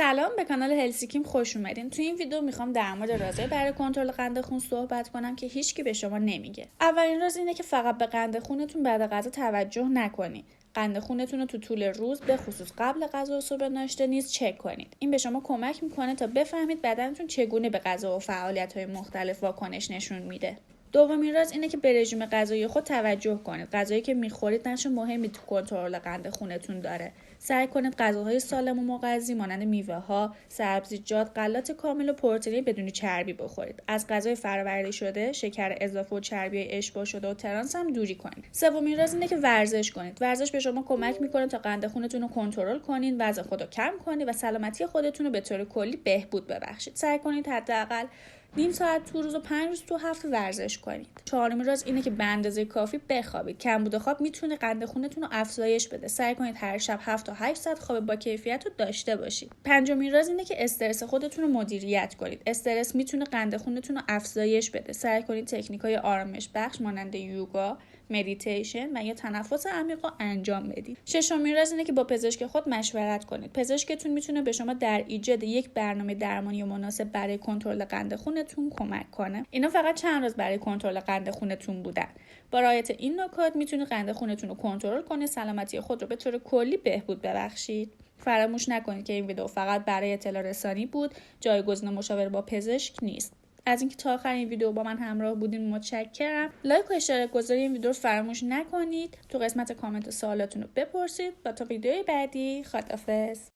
سلام، به کانال هلسیکیم خوش اومدین. تو این ویدیو میخوام در مورد رازهای برای کنترل قند خون صحبت کنم که هیچکی به شما نمیگه. اولین راز اینه که فقط به قند خونتون بعد غذا توجه نکنید. قند خونتون رو تو طول روز به خصوص قبل غذا و صبح ناشتا نیز چک کنید. این به شما کمک میکنه تا بفهمید بدنتون چگونه به غذا و فعالیت‌های مختلف واکنش نشون میده. دومین راز اینه که به رژیم غذایی خود توجه کنید. غذایی که میخورید نقش مهمی تو کنترل قند خونتون داره. سعی کنید غذاهای سالم و مغذی مانند میوه‌ها، سبزیجات، غلات کامل و پروتئین بدون چربی بخورید. از غذای فرآورده شده، شکر اضافه و چربی اشباع شده و ترانس هم دوری کنید. سومین راز اینه که ورزش کنید. ورزش به شما کمک میکنه تا قند خونتون رو کنترل کنید، وزن خود رو کم کنید و سلامتی خودتون رو به طور کلی بهبود ببخشید. سعی کنید حداقل نیم ساعت تو روز و 5 روز تو هفته ورزش کنید. چهارمین راز اینه که به اندازه کافی بخوابید. کمبود خواب میتونه قند خونتون رو افزایش بده. سعی کنید هر شب 7 تا 8 ساعت خواب با کیفیت رو داشته باشید. پنجمین راز اینه که استرس خودتون رو مدیریت کنید. استرس میتونه قند خونتون رو افزایش بده. سعی کنید تکنیک‌های آرامش بخش مانند یوگا، مدیتیشن و یا تنفس عمیق رو انجام بدید. ششمین راز اینه که با پزشک خود مشورت کنید. پزشکتون میتونه به شما در ایجاد یک برنامه درمانی مناسب برای کنترل قند خونتون کمک کنه. اینا فقط چند راز برای کنترل قند خونتون بودن. با رعایت این نکات میتونید قند خونتون رو کنترل کنید، سلامتی خود رو به طور کلی بهبود ببخشید. فراموش نکنید که این ویدیو فقط برای اطلاع رسانی بود، جایگزین مشاوره با پزشک نیست. از اینکه تا آخر این ویدیو با من همراه بودین متشکرم. لایک و اشتراک گذاری این ویدیو رو فراموش نکنید. تو قسمت کامنت سوالاتون رو بپرسید. با تا ویدیوی بعدی، خداحافظ.